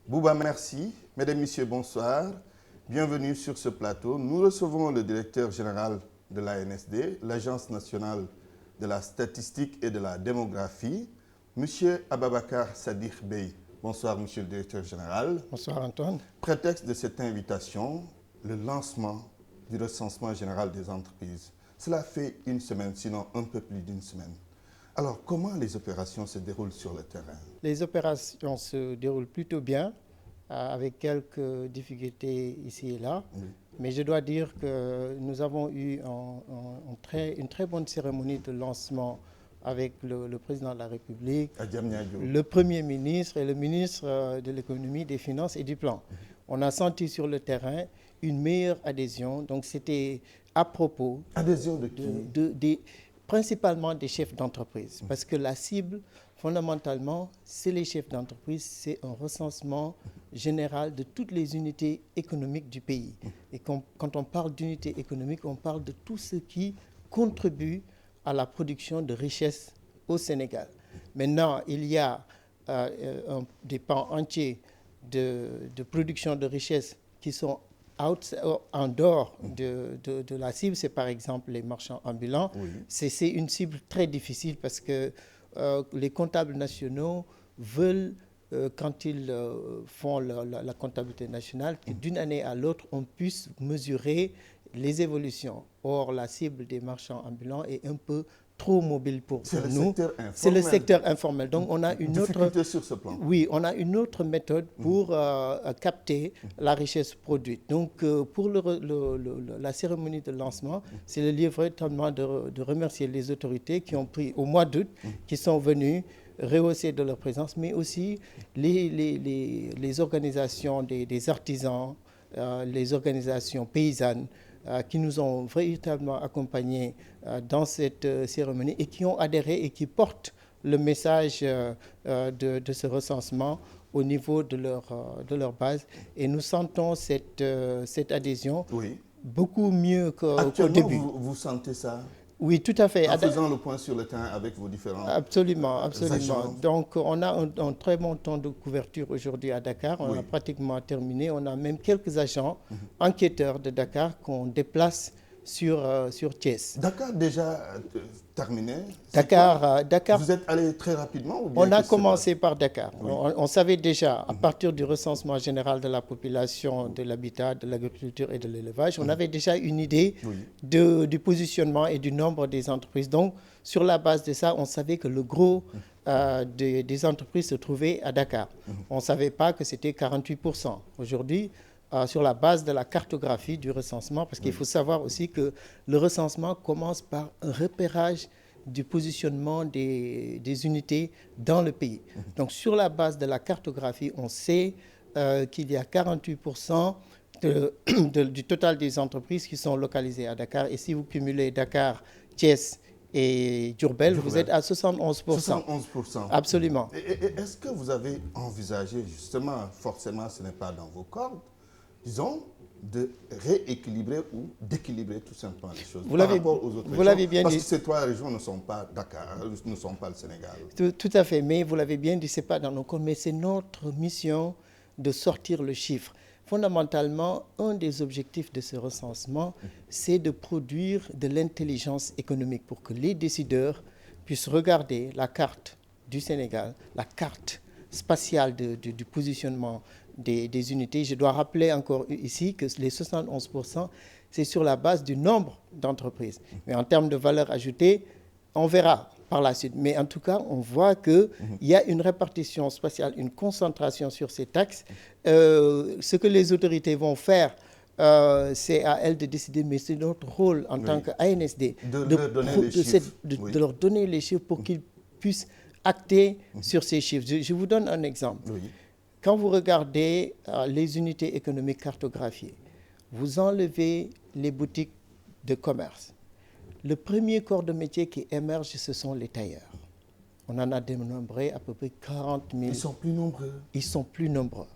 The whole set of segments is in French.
Bouba, merci. Mesdames, Messieurs, bonsoir. Bienvenue sur ce plateau. Nous recevons le directeur général de l'ANSD, l'Agence nationale de la statistique et de la démographie, Monsieur Ababakar Sadikh Bey. Bonsoir, Monsieur le directeur général. Bonsoir, Antoine. Prétexte de cette invitation, le lancement du recensement général des entreprises. Cela fait une semaine, sinon un peu plus d'une semaine. Alors, comment les opérations se déroulent sur le terrain? Les opérations se déroulent plutôt bien, avec quelques difficultés ici et là. Oui. Mais je dois dire que nous avons eu une très bonne cérémonie de lancement avec le président de la République, le Premier ministre et le ministre de l'Économie, des Finances et du Plan. On a senti sur le terrain une meilleure adhésion. Donc c'était à propos... Adhésion de qui? Principalement des chefs d'entreprise. Parce que la cible, fondamentalement, c'est les chefs d'entreprise. C'est un recensement général de toutes les unités économiques du pays. Et quand on parle d'unités économiques, on parle de tout ce qui contribue à la production de richesses au Sénégal. Maintenant, il y a des pans entiers de production de richesses qui sont en dehors de la cible. C'est par exemple les marchands ambulants. Oui. C'est une cible très difficile parce que les comptables nationaux veulent, quand ils font la comptabilité nationale, que d'une année à l'autre, on puisse mesurer les évolutions. Or, la cible des marchands ambulants est un peu trop mobile pour nous. C'est le secteur informel. Donc, on a une autre sur ce plan. Oui, on a une autre méthode pour capter la richesse produite. Donc, pour la cérémonie de lancement, c'est le lieu véritablement de remercier les autorités qui ont pris au mois d'août, qui sont venues rehausser de leur présence, mais aussi les organisations des artisans, les organisations paysannes, qui nous ont véritablement accompagnés dans cette cérémonie et qui ont adhéré et qui portent le message de ce recensement au niveau de leur base. Et nous sentons cette adhésion beaucoup mieux qu'au début. Vous sentez ça? Oui, tout à fait. En faisant le point sur le terrain avec vos différents Absolument. agences. Donc, on a un très bon temps de couverture aujourd'hui à Dakar. On a pratiquement terminé. On a même quelques agents enquêteurs de Dakar qu'on déplace sur Thiès. Dakar déjà terminé? Dakar. Vous êtes allé très rapidement ou bien? On a commencé par Dakar. Oui. On savait déjà, à partir du recensement général de la population, de l'habitat, de l'agriculture et de l'élevage, on avait déjà une idée du positionnement et du nombre des entreprises. Donc, sur la base de ça, on savait que le gros des entreprises se trouvait à Dakar. On ne savait pas que c'était 48%. Aujourd'hui, sur la base de la cartographie du recensement, parce qu'il faut savoir aussi que le recensement commence par un repérage du positionnement des unités dans le pays. Donc, sur la base de la cartographie, on sait qu'il y a 48% du total des entreprises qui sont localisées à Dakar. Et si vous cumulez Dakar, Thiès et Diourbel, vous êtes à 71%. 71%. Absolument. Et est-ce que vous avez envisagé, justement, forcément ce n'est pas dans vos cordes, disons, de rééquilibrer ou d'équilibrer tout simplement les choses par rapport aux autres régions, parce que ces trois régions ne sont pas Dakar, ne sont pas le Sénégal. Tout à fait, mais vous l'avez bien dit, ce n'est pas dans nos cordes, mais c'est notre mission de sortir le chiffre. Fondamentalement, un des objectifs de ce recensement, c'est de produire de l'intelligence économique pour que les décideurs puissent regarder la carte du Sénégal, la carte spatiale du positionnement des unités. Je dois rappeler encore ici que les 71%, c'est sur la base du nombre d'entreprises. Mais en termes de valeur ajoutée, on verra par la suite. Mais en tout cas, on voit qu'il y a une répartition spatiale, une concentration sur ces taxes. Ce que les autorités vont faire, c'est à elles de décider, mais c'est notre rôle en tant qu'ANSD de leur donner les chiffres pour qu'ils puissent acter sur ces chiffres. Je vous donne un exemple. Quand vous regardez les unités économiques cartographiées, vous enlevez les boutiques de commerce. Le premier corps de métier qui émerge, ce sont les tailleurs. On en a dénombré à peu près 40 000. Ils sont plus nombreux. Ils sont plus nombreux.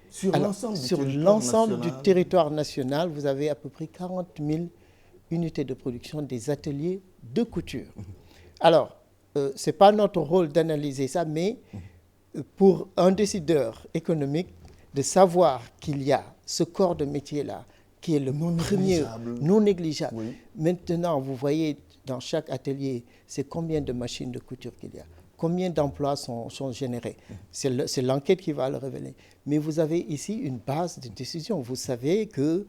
Sur l'ensemble du territoire national, vous avez à peu près 40 000 unités de production, des ateliers de couture. Alors, ce n'est pas notre rôle d'analyser ça, mais pour un décideur économique, de savoir qu'il y a ce corps de métier-là, qui est le premier, non négligeable. Oui. Maintenant, vous voyez dans chaque atelier, c'est combien de machines de couture qu'il y a, combien d'emplois sont générés. C'est l'enquête qui va le révéler. Mais vous avez ici une base de décision. Vous savez que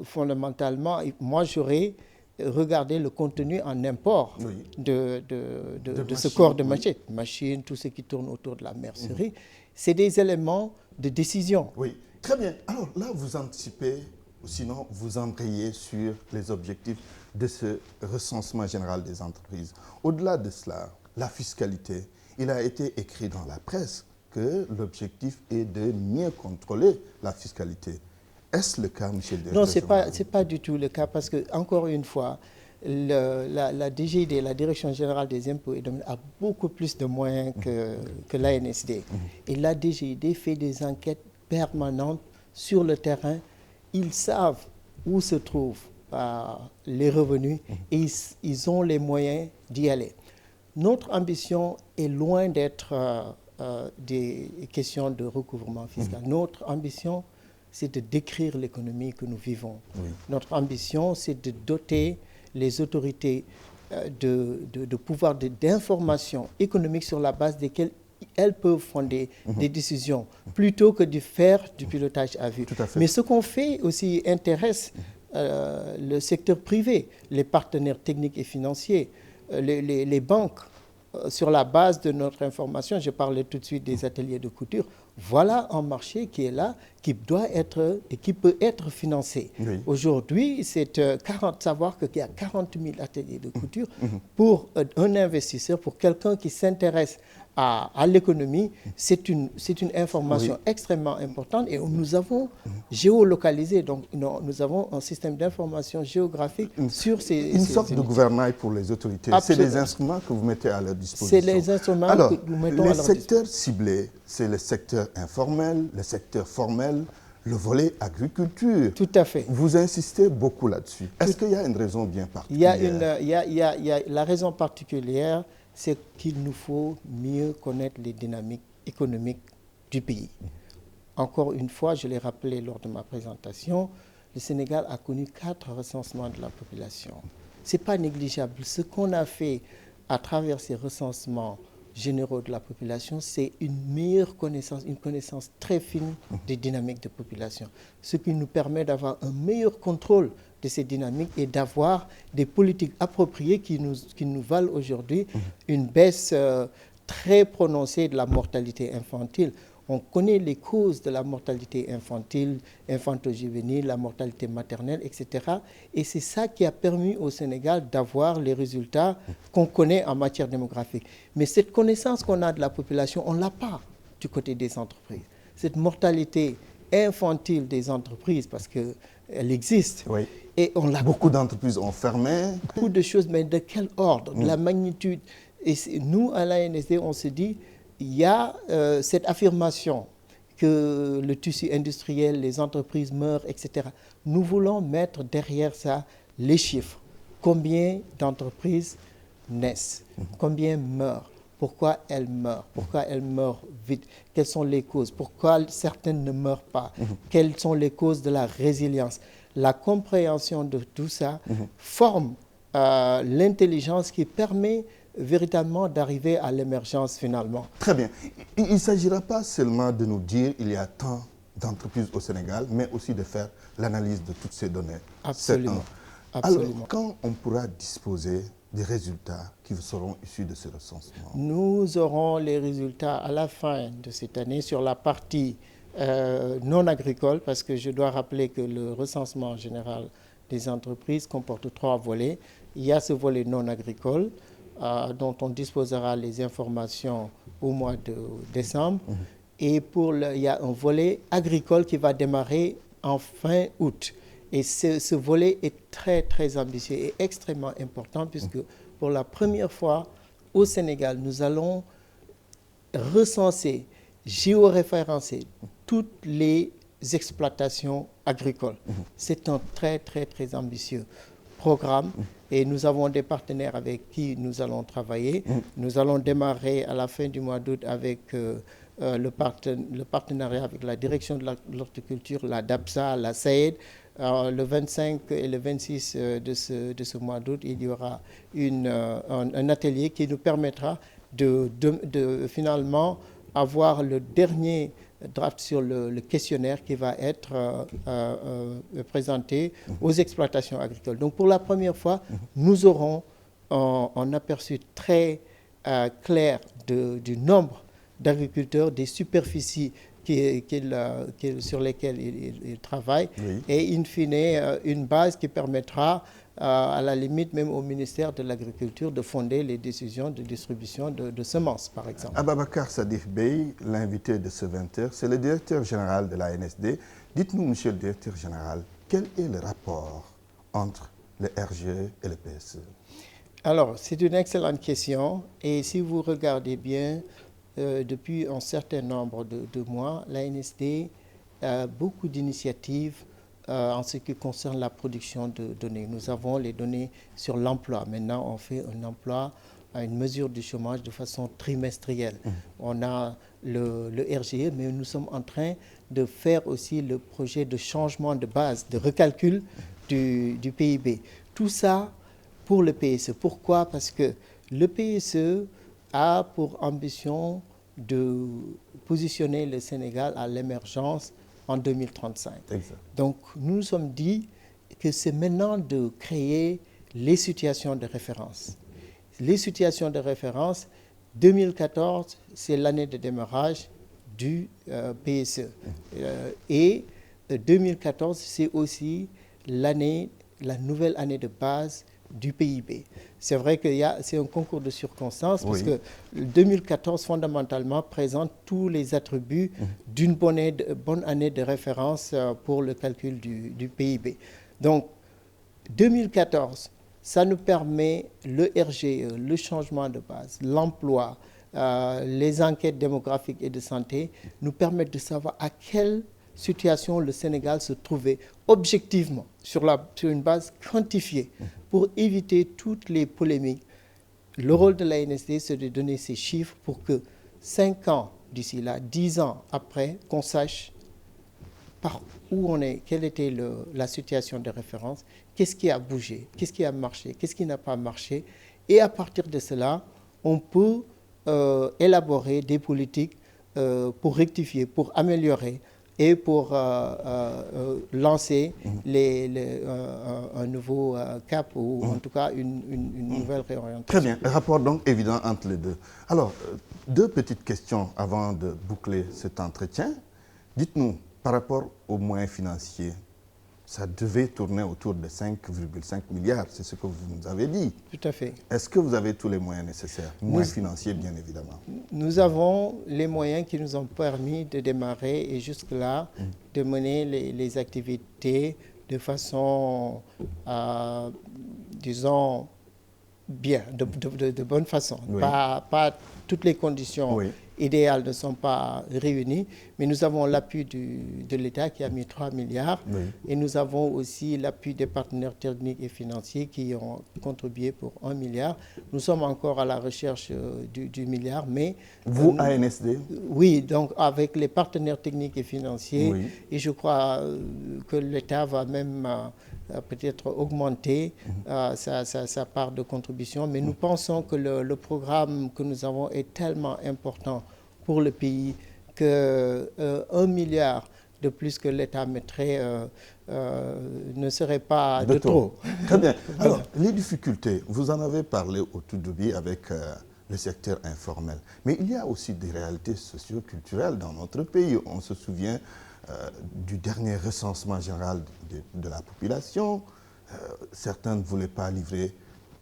fondamentalement, moi j'aurais regardé le contenu en import de ce corps de machines, tout ce qui tourne autour de la mercerie. C'est des éléments de décision. Oui, très bien. Alors là, vous anticipez, sinon vous embrayez sur les objectifs de ce recensement général des entreprises. Au-delà de cela, la fiscalité, il a été écrit dans la presse que l'objectif est de mieux contrôler la fiscalité. Est-ce le cas, monsieur le directeur? Non, ce n'est pas du tout le cas parce que, encore une fois, la DGID, la Direction Générale des Impôts et Domaines, a beaucoup plus de moyens que l'ANSD. Et la DGID fait des enquêtes permanentes sur le terrain. Ils savent où se trouvent les revenus et ils ont les moyens d'y aller. Notre ambition est loin d'être des questions de recouvrement fiscal. Notre ambition, c'est de décrire l'économie que nous vivons. Notre ambition, c'est de doter les autorités de pouvoirs d'information économique sur la base desquelles elles peuvent fonder des décisions plutôt que de faire du pilotage à vue. Mais ce qu'on fait aussi intéresse le secteur privé, les partenaires techniques et financiers, les banques. Sur la base de notre information, je parlais tout de suite des ateliers de couture, voilà un marché qui est là, qui doit être et qui peut être financé. Aujourd'hui, c'est savoir qu'il y a 40 000 ateliers de couture pour un investisseur, pour quelqu'un qui s'intéresse à l'économie, c'est une information extrêmement importante et nous avons géolocalisé, donc nous avons un système d'information géographique sur ces... Une sorte de gouvernail pour les autorités. C'est des instruments que vous mettez à leur disposition. C'est les instruments que nous mettons à leur disposition. Les secteurs ciblés, c'est le secteur informel, le secteur formel, le volet agriculture. Tout à fait. Vous insistez beaucoup là-dessus. Est-ce qu'il y a une raison bien particulière? Il y a la raison particulière, c'est qu'il nous faut mieux connaître les dynamiques économiques du pays. Encore une fois, je l'ai rappelé lors de ma présentation, le Sénégal a connu 4 recensements de la population. Ce n'est pas négligeable. Ce qu'on a fait à travers ces recensements généraux de la population, c'est une meilleure connaissance, une connaissance très fine des dynamiques de population. Ce qui nous permet d'avoir un meilleur contrôle de ces dynamiques et d'avoir des politiques appropriées qui nous valent aujourd'hui une baisse très prononcée de la mortalité infantile. On connaît les causes de la mortalité infantile, infanto-juvénile, la mortalité maternelle, etc. Et c'est ça qui a permis au Sénégal d'avoir les résultats qu'on connaît en matière démographique. Mais cette connaissance qu'on a de la population, on ne l'a pas du côté des entreprises. Cette mortalité infantile des entreprises, parce qu'elle existe. Oui. Et on l'a. Beaucoup d'entreprises ont fermé. Beaucoup de choses, mais de quel ordre? De la magnitude. Et nous, à l'ANSD, on se dit, il y a cette affirmation que le tissu industriel, les entreprises meurent, etc. Nous voulons mettre derrière ça les chiffres. Combien d'entreprises naissent? Combien meurent? Pourquoi elles meurent? Pourquoi elles meurent vite? Quelles sont les causes? Pourquoi certaines ne meurent pas? Quelles sont les causes de la résilience? La compréhension de tout ça forme l'intelligence qui permet véritablement d'arriver à l'émergence finalement. Très bien. Il ne s'agira pas seulement de nous dire qu'il y a tant d'entreprises au Sénégal, mais aussi de faire l'analyse de toutes ces données. Absolument. Alors, quand on pourra disposer des résultats qui seront issus de ce recensement? Nous aurons les résultats à la fin de cette année sur la partie non agricole, parce que je dois rappeler que le recensement général des entreprises comporte 3 volets. Il y a ce volet non agricole, dont on disposera les informations au mois de décembre. Et il y a un volet agricole qui va démarrer en fin août. Et ce volet est très, très ambitieux et extrêmement important puisque pour la première fois au Sénégal, nous allons recenser, géoréférencer toutes les exploitations agricoles. C'est un très, très, très ambitieux programme et nous avons des partenaires avec qui nous allons travailler. Nous allons démarrer à la fin du mois d'août avec le partenariat avec la direction de l'horticulture, la DAPSA, la SAED. Le 25 et le 26 de ce mois d'août, il y aura un atelier qui nous permettra de finalement avoir le dernier draft sur le questionnaire qui va être présenté aux exploitations agricoles. Donc pour la première fois, nous aurons un aperçu très clair du nombre d'agriculteurs, des superficies sur lesquelles ils travaillent, oui. Et in fine, une base qui permettra à la limite même au ministère de l'Agriculture de fonder les décisions de distribution de semences, par exemple. Ababacar Sadikh Bey, l'invité de ce 20h, c'est le directeur général de l'ANSD. Dites-nous, monsieur le directeur général, quel est le rapport entre le RGE et le PSE? Alors, c'est une excellente question. Et si vous regardez bien, depuis un certain nombre de mois, l'ANSD a beaucoup d'initiatives en ce qui concerne la production de données. Nous avons les données sur l'emploi. Maintenant, on fait un emploi à une mesure du chômage de façon trimestrielle. On a le RGE, mais nous sommes en train de faire aussi le projet de changement de base, de recalcul du PIB. Tout ça pour le PSE. Pourquoi? Parce que le PSE a pour ambition de positionner le Sénégal à l'émergence en 2035. Exact. Donc, nous nous sommes dit que c'est maintenant de créer les situations de référence. Les situations de référence, 2014, c'est l'année de démarrage du PSE. Et 2014, c'est aussi la nouvelle année de base du PIB. C'est vrai que c'est un concours de circonstances, oui. Parce que 2014, fondamentalement, présente tous les attributs d'une bonne année de référence pour le calcul du PIB. Donc, 2014, ça nous permet le RGE, le changement de base, l'emploi, les enquêtes démographiques et de santé, nous permettent de savoir à quelle situation le Sénégal se trouvait objectivement, sur une base quantifiée, pour éviter toutes les polémiques. Le rôle de l'ANSD, c'est de donner ces chiffres pour que 5 ans d'ici là, 10 ans après, qu'on sache par où on est, quelle était la situation de référence, qu'est-ce qui a bougé, qu'est-ce qui a marché, qu'est-ce qui n'a pas marché. Et à partir de cela, on peut élaborer des politiques pour rectifier, pour améliorer et pour lancer un nouveau cap ou en tout cas une nouvelle réorientation. Très bien, rapport donc évident entre les deux. Alors, 2 petites questions avant de boucler cet entretien. Dites-nous, par rapport aux moyens financiers, ça devait tourner autour de 5,5 milliards, c'est ce que vous nous avez dit. Tout à fait. Est-ce que vous avez tous les moyens nécessaires, moyens financiers bien évidemment? Nous avons les moyens qui nous ont permis de démarrer et jusque-là de mener les activités de façon, disons, bien, de bonne façon. Oui. Pas toutes les conditions idéales ne sont pas réunies, mais nous avons l'appui de l'État qui a mis 3 milliards et nous avons aussi l'appui des partenaires techniques et financiers qui ont contribué pour 1 milliard. Nous sommes encore à la recherche du milliard, mais... Vous, ANSD? Oui, donc avec les partenaires techniques et financiers, et je crois que l'État va même... peut-être augmenter sa part de contribution, mais nous pensons que le programme que nous avons est tellement important pour le pays que 1 milliard de plus que l'État mettrait ne serait pas de trop. Très bien. Alors, les difficultés, vous en avez parlé au tout début avec le secteur informel, mais il y a aussi des réalités socio-culturelles dans notre pays. On se souvient du dernier recensement général de la population. Certains ne voulaient pas livrer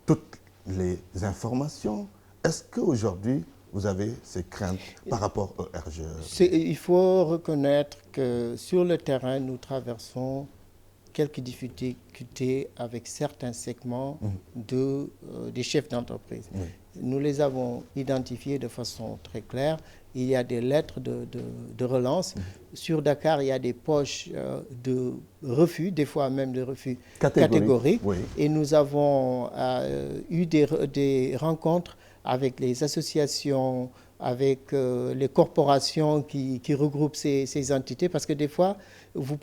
toutes les informations. Est-ce qu'aujourd'hui, vous avez ces craintes par rapport au RGE? Il faut reconnaître que sur le terrain, nous traversons quelques difficultés avec certains segments des chefs d'entreprise. Nous les avons identifiés de façon très claire. Il y a des lettres de relance. Sur Dakar, il y a des poches de refus, des fois même de refus catégoriques. Et nous avons eu des rencontres avec les associations avec les corporations qui regroupent ces entités, parce que des fois, vous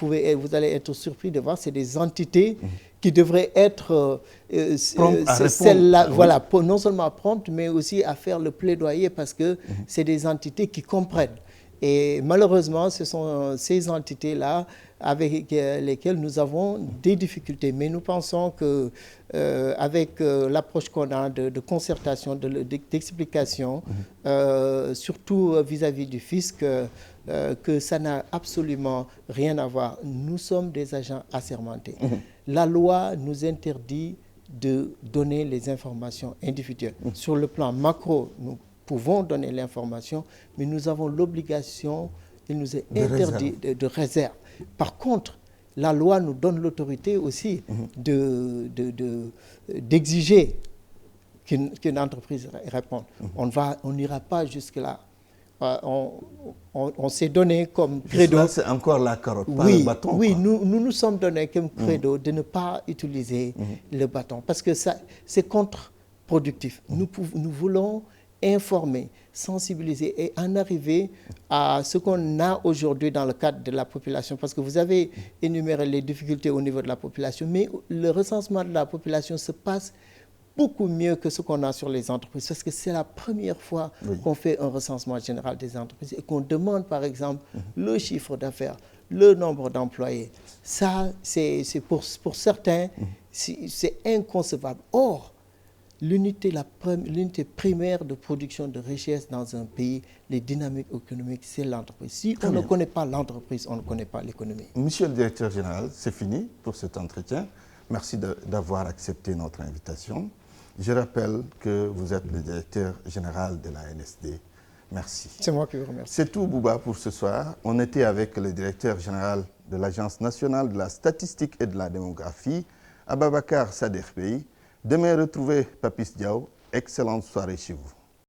allez être surpris de voir, c'est des entités qui devraient être celles-là, voilà, non seulement promptes, mais aussi à faire le plaidoyer, parce que c'est des entités qui comprennent. Et malheureusement, ce sont ces entités-là avec lesquelles nous avons des difficultés. Mais nous pensons que avec l'approche qu'on a de concertation, d'explication, surtout vis-à-vis du fisc, que ça n'a absolument rien à voir. Nous sommes des agents assermentés. La loi nous interdit de donner les informations individuelles. Sur le plan macro, nous pouvons donner l'information, mais nous avons l'obligation, il nous est interdit de réserve. Par contre, la loi nous donne l'autorité aussi d'exiger qu'une entreprise réponde. On n'ira pas jusque-là. On s'est donné comme credo. C'est encore la carotte, pas le bâton. Oui, nous sommes donnés comme credo de ne pas utiliser le bâton, parce que c'est contre-productif. Nous voulons informer, sensibiliser et en arriver à ce qu'on a aujourd'hui dans le cadre de la population, parce que vous avez énuméré les difficultés au niveau de la population, mais le recensement de la population se passe beaucoup mieux que ce qu'on a sur les entreprises, parce que c'est la première fois qu'on fait un recensement général des entreprises et qu'on demande par exemple le chiffre d'affaires, le nombre d'employés. Ça, c'est pour certains, c'est inconcevable. Or, l'unité primaire de production de richesse dans un pays, les dynamiques économiques, c'est l'entreprise. Si on ne connaît pas l'entreprise, on ne connaît pas l'économie. Monsieur le directeur général, c'est fini pour cet entretien. Merci d'avoir accepté notre invitation. Je rappelle que vous êtes le directeur général de la NSD. Merci. C'est moi qui vous remercie. C'est tout, Bouba, pour ce soir. On était avec le directeur général de l'Agence nationale de la statistique et de la démographie, Ababacar Sadekh Bey. Demain, retrouvez Papis Diaw. Excellente soirée chez vous.